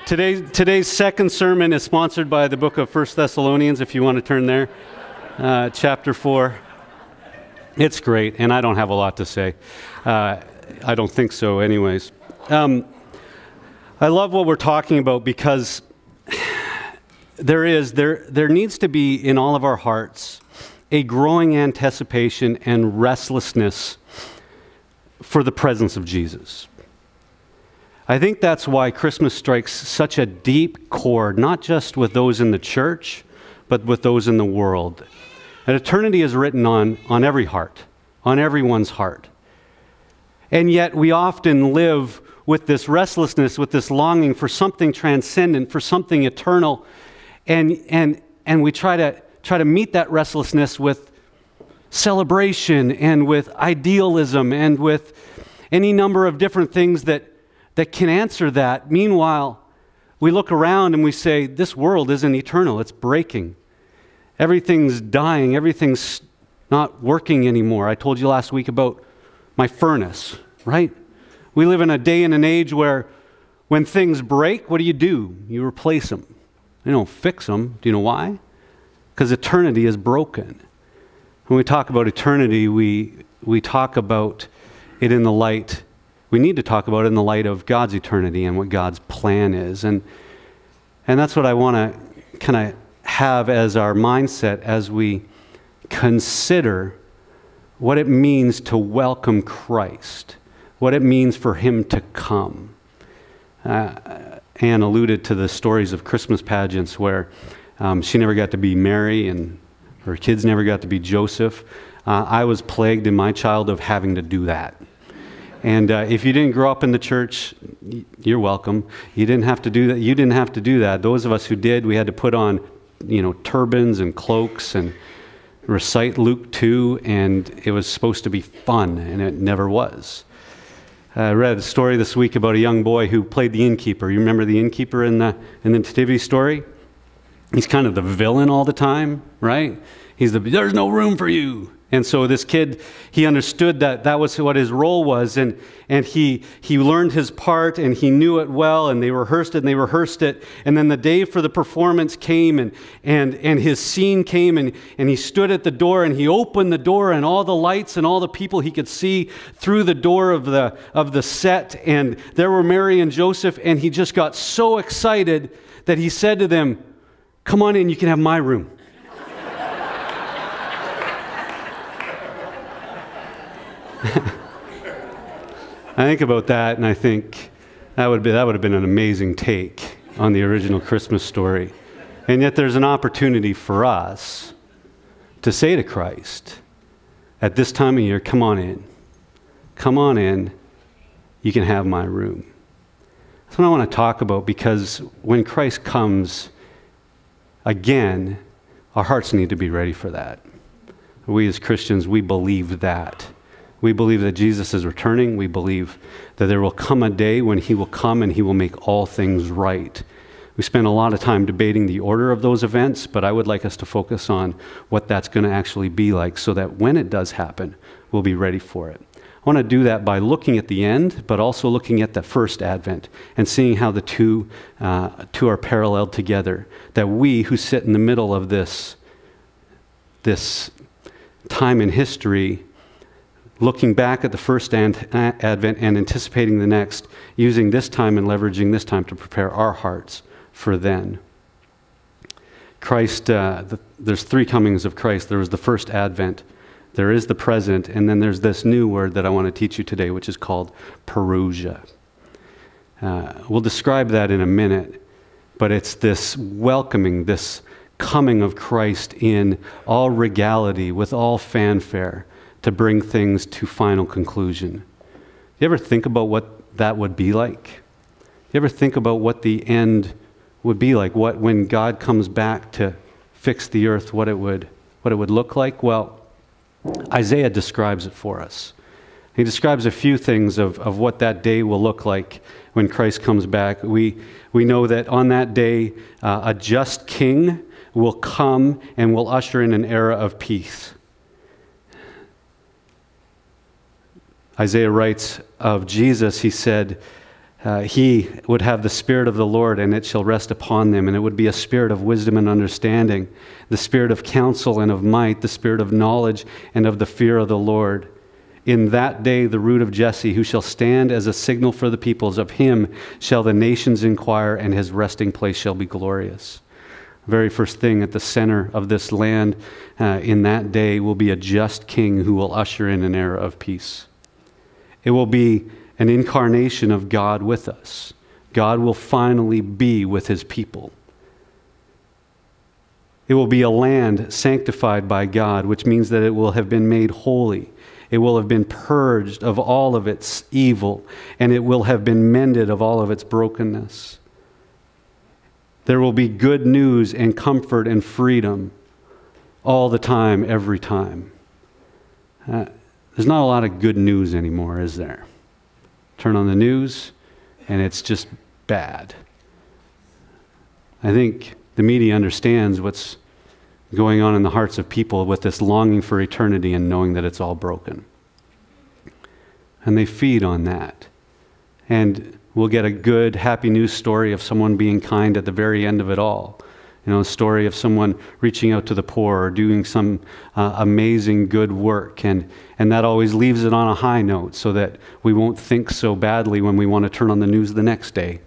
Today's second sermon is sponsored by the book of 1 Thessalonians, if you want to turn there, chapter 4. It's great, and I don't have a lot to say. I don't think so anyways. I love what we're talking about because there needs to be in all of our hearts a growing anticipation and restlessness for the presence of Jesus. I think that's why Christmas strikes such a deep chord, not just with those in the church, but with those in the world. And eternity is written on every heart, on everyone's heart. And yet we often live with this restlessness, with this longing for something transcendent, for something eternal. And we try to meet that restlessness with celebration and with idealism and with any number of different things that can answer that. Meanwhile, we look around and we say, this world isn't eternal, it's breaking. Everything's dying, everything's not working anymore. I told you last week about my furnace, right? We live in a day and an age where when things break, what do? You replace them. You don't fix them. Do you know why? Because eternity is broken. When we talk about eternity, we talk about it in the light. We need to talk about it in the light of God's eternity and what God's plan is. And that's what I want to kind of have as our mindset as we consider what it means to welcome Christ, what it means for Him to come. Anne alluded to the stories of Christmas pageants where she never got to be Mary and her kids never got to be Joseph. I was plagued in my childhood of having to do that. And if you didn't grow up in the church, you're welcome. You didn't have to do that. You didn't have to do that. Those of us who did, we had to put on, turbans and cloaks and recite Luke 2, and it was supposed to be fun, and it never was. I read a story this week about a young boy who played the innkeeper. You remember the innkeeper in the nativity story? He's kind of the villain all the time, right? There's no room for you. And so this kid, he understood that was what his role was, and he learned his part, and he knew it well, and they rehearsed it, and then the day for the performance came, and his scene came, and he stood at the door, and he opened the door, and all the lights and all the people he could see through the door of the set, and there were Mary and Joseph, and he just got so excited that he said to them, "Come on in, you can have my room." I think about that and I think that would have been an amazing take on the original Christmas story. And yet there's an opportunity for us to say to Christ at this time of year, come on in, you can have my room. That's what I want to talk about, because when Christ comes again, our hearts need to be ready for that. We as Christians, we believe that. We believe that Jesus is returning. We believe that there will come a day when He will come and He will make all things right. We spend a lot of time debating the order of those events, but I would like us to focus on what that's going to actually be like so that when it does happen, we'll be ready for it. I want to do that by looking at the end, but also looking at the first advent and seeing how the two are paralleled together, that we who sit in the middle of this time in history, looking back at the first advent and anticipating the next, using this time and leveraging this time to prepare our hearts for then. Christ, there's three comings of Christ. There was the first advent, there is the present, and then there's this new word that I want to teach you today, which is called parousia. We'll describe that in a minute, but it's this welcoming, this coming of Christ in all regality, with all fanfare, to bring things to final conclusion. You ever think about what that would be like? You ever think about what the end would be like? When God comes back to fix the earth, what it would look like? Well, Isaiah describes it for us. He describes a few things of what that day will look like when Christ comes back. We know that on that day, a just king will come and will usher in an era of peace. Isaiah writes of Jesus, he said, He would have the Spirit of the Lord, and it shall rest upon them. And it would be a spirit of wisdom and understanding, the spirit of counsel and of might, the spirit of knowledge and of the fear of the Lord. In that day the root of Jesse, who shall stand as a signal for the peoples, of him shall the nations inquire, and his resting place shall be glorious. The very first thing at the center of this land in that day will be a just king who will usher in an era of peace. It will be an incarnation of God with us. God will finally be with his people. It will be a land sanctified by God, which means that it will have been made holy. It will have been purged of all of its evil, and it will have been mended of all of its brokenness. There will be good news and comfort and freedom all the time, every time. There's not a lot of good news anymore, is there? Turn on the news, and it's just bad. I think the media understands what's going on in the hearts of people with this longing for eternity and knowing that it's all broken. And they feed on that. And we'll get a good, happy news story of someone being kind at the very end of it all. You know, a story of someone reaching out to the poor or doing some amazing good work. And that always leaves it on a high note so that we won't think so badly when we want to turn on the news the next day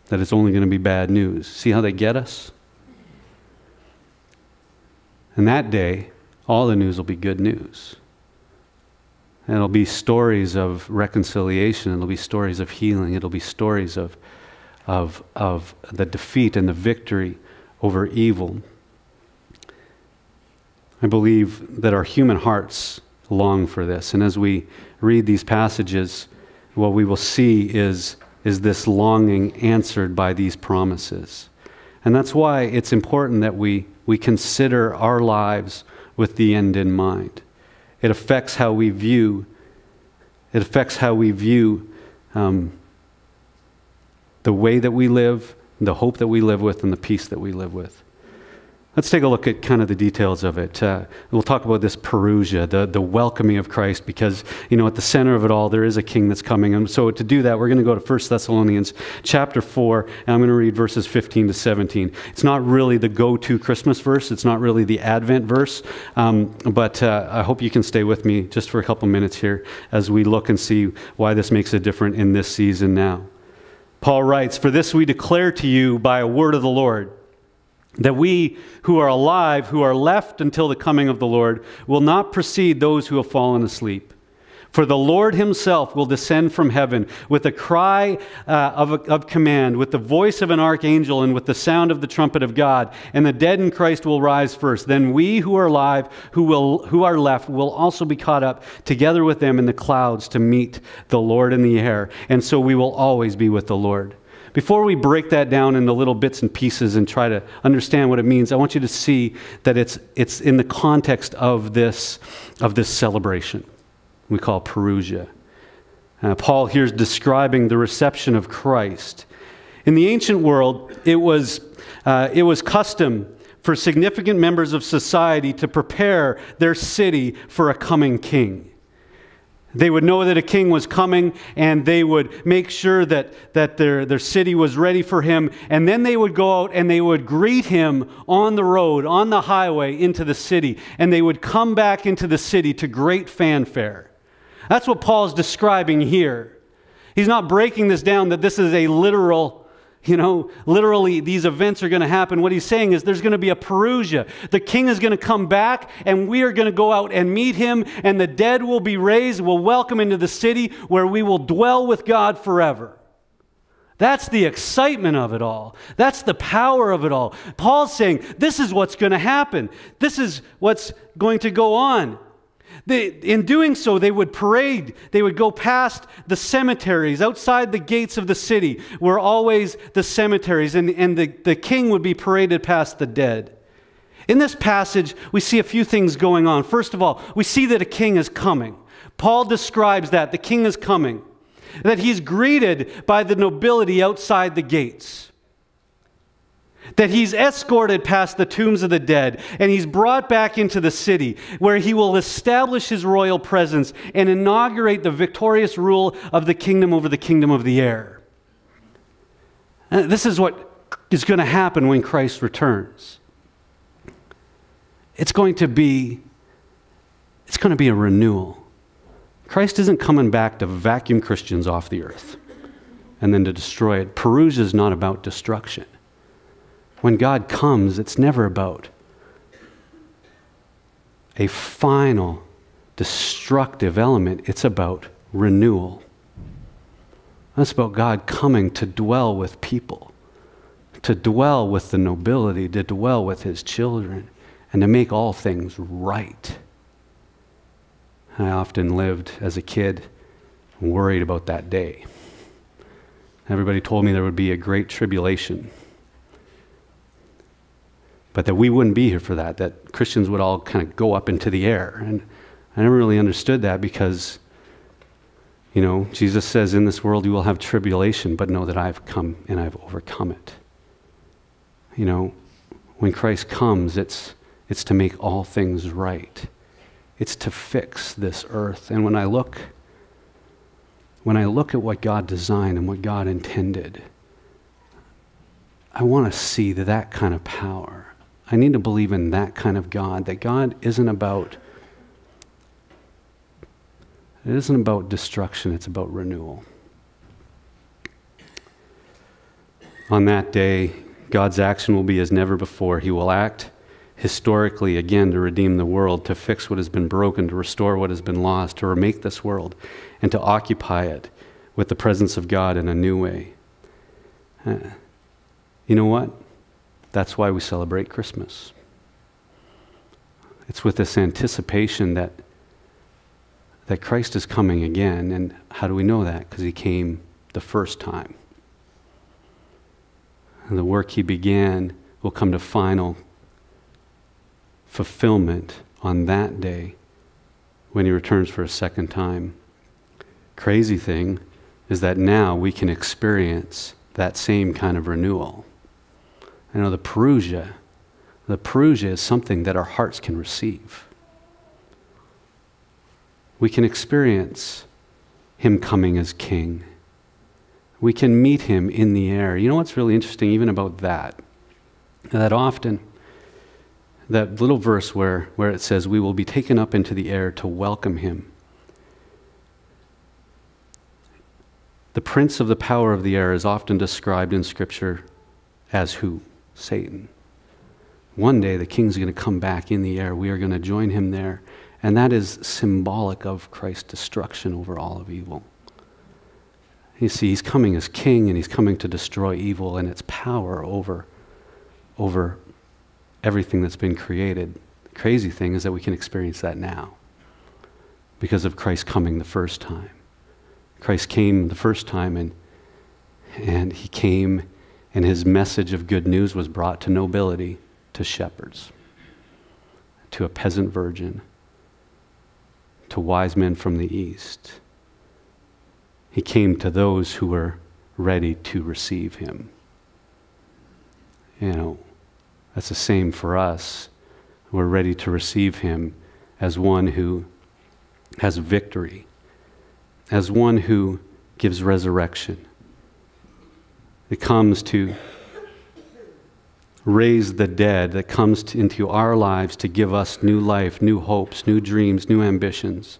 that it's only going to be bad news. See how they get us? And that day, all the news will be good news. And it'll be stories of reconciliation. It'll be stories of healing. It'll be stories of the defeat and the victory over evil. I believe that our human hearts long for this. And as we read these passages, what we will see is this longing answered by these promises. And that's why it's important that we consider our lives with the end in mind. It affects how we view the way that we live, the hope that we live with, and the peace that we live with. Let's take a look at kind of the details of it. We'll talk about this parousia, the welcoming of Christ, because, you know, at the center of it all, there is a king that's coming. And so to do that, we're going to go to 1 Thessalonians chapter 4, and I'm going to read verses 15 to 17. It's not really the go-to Christmas verse. It's not really the Advent verse, but I hope you can stay with me just for a couple minutes here as we look and see why this makes it different in this season now. Paul writes, "For this we declare to you by a word of the Lord, that we who are alive, who are left until the coming of the Lord, will not precede those who have fallen asleep. For the Lord himself will descend from heaven with a cry of command, with the voice of an archangel, and with the sound of the trumpet of God. And the dead in Christ will rise first. Then we who are alive, who are left, will also be caught up together with them in the clouds to meet the Lord in the air. And so we will always be with the Lord." Before we break that down into little bits and pieces and try to understand what it means, I want you to see that it's in the context of this celebration we call parousia. Paul here is describing the reception of Christ. In the ancient world, it was custom for significant members of society to prepare their city for a coming king. They would know that a king was coming, and they would make sure that their city was ready for him, and then they would go out and they would greet him on the road, on the highway into the city, and they would come back into the city to great fanfare. That's what Paul's describing here. He's not breaking this down that this is a literal, literally these events are going to happen. What he's saying is there's going to be a parousia. The king is going to come back, and we are going to go out and meet him, and the dead will be raised. We'll welcome into the city where we will dwell with God forever. That's the excitement of it all. That's the power of it all. Paul's saying this is what's going to happen. This is what's going to go on. In doing so, they would parade. They would go past the cemeteries. Outside the gates of the city were always the cemeteries, and the king would be paraded past the dead. In this passage, we see a few things going on. First of all, we see that a king is coming. Paul describes that. The king is coming. That he's greeted by the nobility outside the gates. that he's escorted past the tombs of the dead, and he's brought back into the city, where he will establish his royal presence and inaugurate the victorious rule of the kingdom over the kingdom of the air. And this is what is going to happen when Christ returns. It's going to be a renewal. Christ isn't coming back to vacuum Christians off the earth and then to destroy it. Perusia is not about destruction. When God comes, it's never about a final destructive element. It's about renewal. That's about God coming to dwell with people, to dwell with the nobility, to dwell with his children, and to make all things right. I often lived as a kid worried about that day. Everybody told me there would be a great tribulation, but that we wouldn't be here for that Christians would all kind of go up into the air. And I never really understood that because, Jesus says, in this world you will have tribulation, but know that I've come and I've overcome it. When Christ comes, it's to make all things right. It's to fix this earth. And when I look at what God designed and what God intended, I want to see that kind of power. I need to believe in that kind of God, that God isn't about destruction, it's about renewal. On that day, God's action will be as never before. He will act historically again to redeem the world, to fix what has been broken, to restore what has been lost, to remake this world, and to occupy it with the presence of God in a new way. You know what? That's why we celebrate Christmas. It's with this anticipation that Christ is coming again. And how do we know that? Because he came the first time. And the work he began will come to final fulfillment on that day when he returns for a second time. Crazy thing is that now we can experience that same kind of renewal. I know the Perusia is something that our hearts can receive. We can experience him coming as king. We can meet him in the air. You know what's really interesting even about that? That often, that little verse where it says, we will be taken up into the air to welcome him. The prince of the power of the air is often described in Scripture as who? Satan. One day the king's going to come back in the air. We are going to join him there. And that is symbolic of Christ's destruction over all of evil. You see, he's coming as king, and he's coming to destroy evil and its power over everything that's been created. The crazy thing is that we can experience that now because of Christ coming the first time. Christ came the first time, and he came, and his message of good news was brought to nobility, to shepherds, to a peasant virgin, to wise men from the east. He came to those who were ready to receive him. That's the same for us. We're ready to receive him as one who has victory, as one who gives resurrection. It comes to raise the dead, that comes into our lives to give us new life, new hopes, new dreams, new ambitions,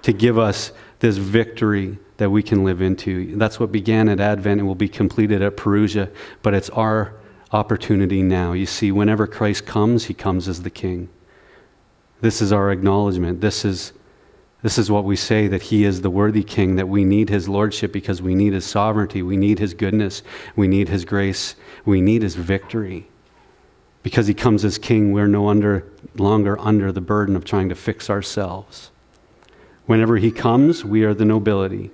to give us this victory that we can live into. That's what began at Advent and will be completed at Perusia, but it's our opportunity now. You see, whenever Christ comes, he comes as the King. This is our acknowledgement. This is what we say, that he is the worthy King, that we need his lordship because we need his sovereignty, we need his goodness, we need his grace, we need his victory. Because he comes as King, we're no longer under the burden of trying to fix ourselves. Whenever he comes, we are the nobility.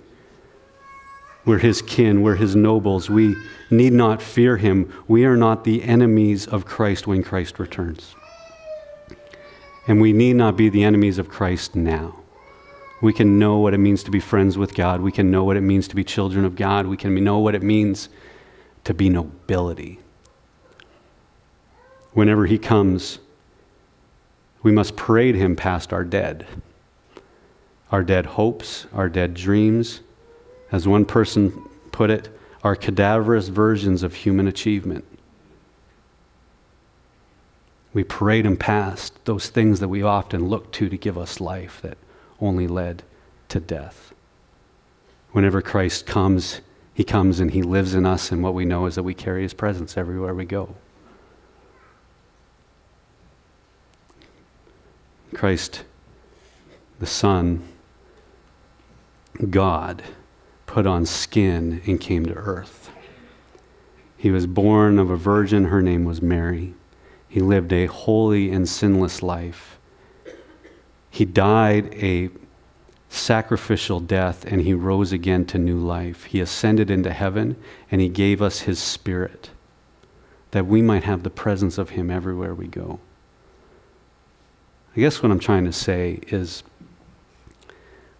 We're his kin, we're his nobles. We need not fear him. We are not the enemies of Christ when Christ returns. And we need not be the enemies of Christ now. We can know what it means to be friends with God. We can know what it means to be children of God. We can know what it means to be nobility. Whenever he comes, we must parade him past our dead hopes, our dead dreams. As one person put it, our cadaverous versions of human achievement. We parade him past those things that we often look to give us life that only led to death. Whenever Christ comes, he comes and he lives in us, and what we know is that we carry his presence everywhere we go. Christ, the Son, God, put on skin and came to earth. He was born of a virgin. Her name was Mary. He lived a holy and sinless life. He died a sacrificial death, and he rose again to new life. He ascended into heaven, and he gave us his Spirit, that we might have the presence of him everywhere we go. I guess what I'm trying to say is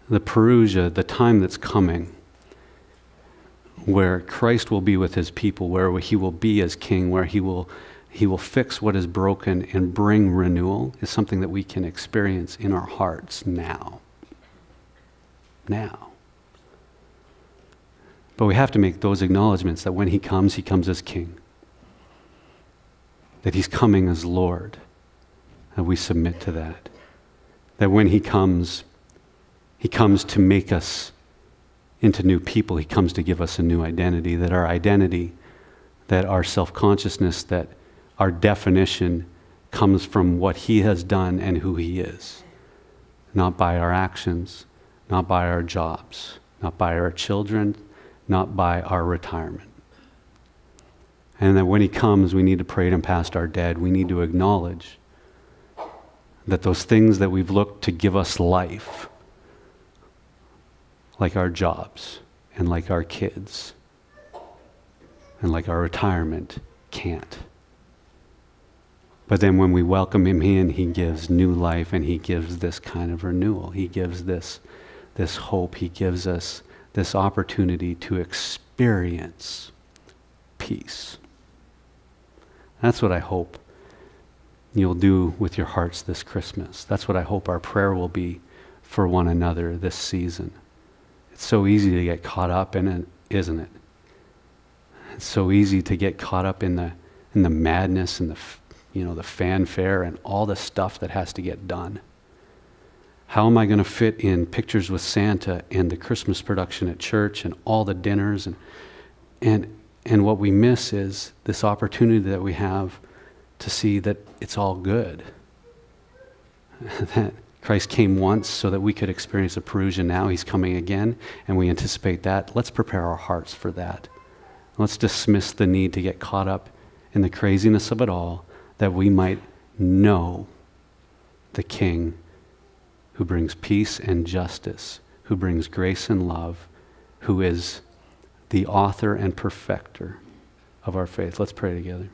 the parousia, the time that's coming, where Christ will be with his people, where he will be as king, where he will fix what is broken and bring renewal, is something that we can experience in our hearts now. Now. But we have to make those acknowledgments that when he comes as king. That he's coming as Lord. And we submit to that. That when he comes to make us into new people. He comes to give us a new identity. That our identity, that our self-consciousness, that our definition comes from what he has done and who he is. Not by our actions, not by our jobs, not by our children, not by our retirement. And that when he comes, we need to parade him past our dead. We need to acknowledge that those things that we've looked to give us life, like our jobs and like our kids and like our retirement, can't. But then when we welcome him in, he gives new life, and he gives this kind of renewal. He gives this hope. He gives us this opportunity to experience peace. That's what I hope you'll do with your hearts this Christmas. That's what I hope our prayer will be for one another this season. It's so easy to get caught up in it, isn't it? It's so easy to get caught up in the madness and the fanfare and all the stuff that has to get done. How am I going to fit in Pictures with Santa and the Christmas production at church and all the dinners? And what we miss is this opportunity that we have to see that it's all good. That Christ came once so that we could experience a parousia. Now he's coming again, and we anticipate that. Let's prepare our hearts for that. Let's dismiss the need to get caught up in the craziness of it all, that we might know the King who brings peace and justice, who brings grace and love, who is the author and perfecter of our faith. Let's pray together.